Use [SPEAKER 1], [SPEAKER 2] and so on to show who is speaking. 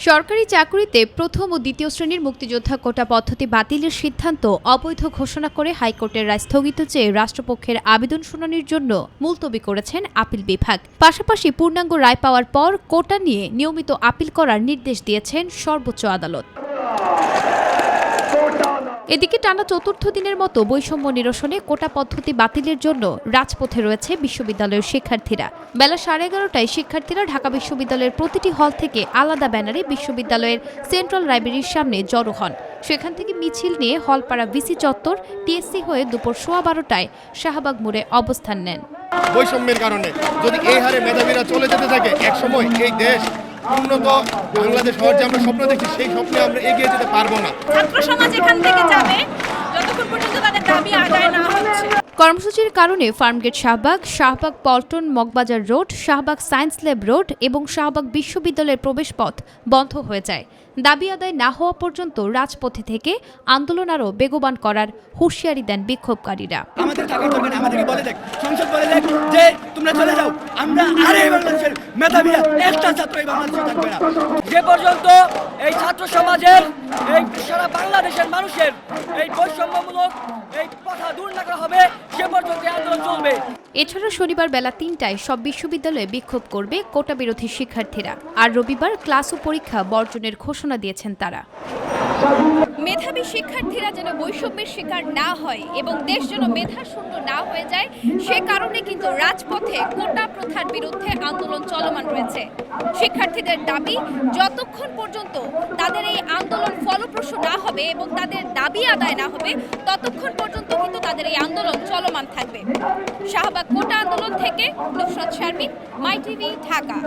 [SPEAKER 1] সরকারি চাকুরিতে প্রথম ও দ্বিতীয় শ্রেণীর মুক্তিযোদ্ধা কোটা পদ্ধতি বাতিলের সিদ্ধান্ত অবৈধ ঘোষণা করে হাইকোর্টের রায় স্থগিত চেয়ে রাষ্ট্রপক্ষের আবেদন শুনানির জন্য মুলতবি করেছেন আপিল বিভাগ। পাশাপাশি পূর্ণাঙ্গ রায় পাওয়ার পর কোটা নিয়ে নিয়মিত আপিল করার নির্দেশ দিয়েছেন সর্বোচ্চ আদালত। এদিকে টানা চতুর্থ দিনের মতো বৈষম্য নিরসনে কোটা পদ্ধতি বাতিলের জন্য রাজপথে রয়েছে বিশ্ববিদ্যালয়ের শিক্ষার্থীরা। বেলা 11:30টায় শিক্ষার্থীরা ঢাকা বিশ্ববিদ্যালয়ের প্রতিটি হল থেকে আলাদা ব্যানারে বিশ্ববিদ্যালয়ের সেন্ট্রাল লাইব্রেরির সামনে জড়ো হন। সেখান থেকে মিছিল নিয়ে হলপাড়া ভিসি চত্বর টিএসসি হয়ে দুপুর 12:15টায় শাহবাগ মোড়ে অবস্থান নেন।
[SPEAKER 2] বৈষম্যের কারণে যদি এই হারে মেধাবীরা চলে যেতে থাকে, একসময় এই দেশ উন্নত বাংলাদেশ হওয়ার যে আমরা স্বপ্ন দেখছি, সেই স্বপ্নে আমরা এগিয়ে যেতে পারবো না।
[SPEAKER 3] ছাত্র সমাজ এখান থেকে যাবে যতক্ষণ পর্যন্ত তাদের দাবি আদায় না হচ্ছে।
[SPEAKER 1] কর্মসূচির কারণে Farmgate Shahbag, Shahbag Paltan Moghbazar road, Shahbag science lab road এবং শাহবাগ বিশ্ববিদ্যালয়ের প্রবেশপথ বন্ধ হয়ে যায়। দাবি আদায় না হওয়া পর্যন্ত রাজপথে থেকে আন্দোলন আরও বেগবান করার হুঁশিয়ারি দেন বিক্ষোভকারীরা।
[SPEAKER 4] আমাদের চাকরি দরকার, আমাদেরকে বলে দেখ, সংসদ বলে দেখ যে তোমরা চলে যাও, আমরা আর এই বাংলাদেশের মেধাবীরা একটা ছাত্র এই বাংলাদেশে থাকবে না।
[SPEAKER 5] যে পর্যন্ত এই ছাত্র সমাজের, এই সারা বাংলাদেশের মানুষের এই বৈষম্যমূলক এই কথা দূর না করা হবে, সে পর্যন্ত আন্দোলন চলবে।
[SPEAKER 1] এছাড়া শনিবার বেলা 3টায় সব বিশ্ববিদ্যালয়ে বিক্ষোভ করবে কোটা বিরোধী শিক্ষার্থীরা। আর রবিবার ক্লাস ও পরীক্ষা বর্জনের ঘোষণা দিয়েছেন তারা।
[SPEAKER 3] মেধাবী শিক্ষার্থীরা যেন বৈষম্যের শিকার না হয় এবং দেশ যেন মেধাশূন্য না হয়ে যায়, সে কারণে কিন্তু রাজপথে কোটা প্রথার বিরুদ্ধে আন্দোলন চলমান রয়েছে। শিক্ষার্থীদের দাবি, যতক্ষণ পর্যন্ত তাদের এই আন্দোলন ফলপ্রসূ না হবে এবং তাদের দাবি আদায় না হবে, ততক্ষণ পর্যন্ত কিন্তু তাদের এই আন্দোলন চলমান থাকবে। শাহবাগ কোটা আন্দোলন থেকে নুসরাত শারমিন, মাই টিভি, ঢাকা।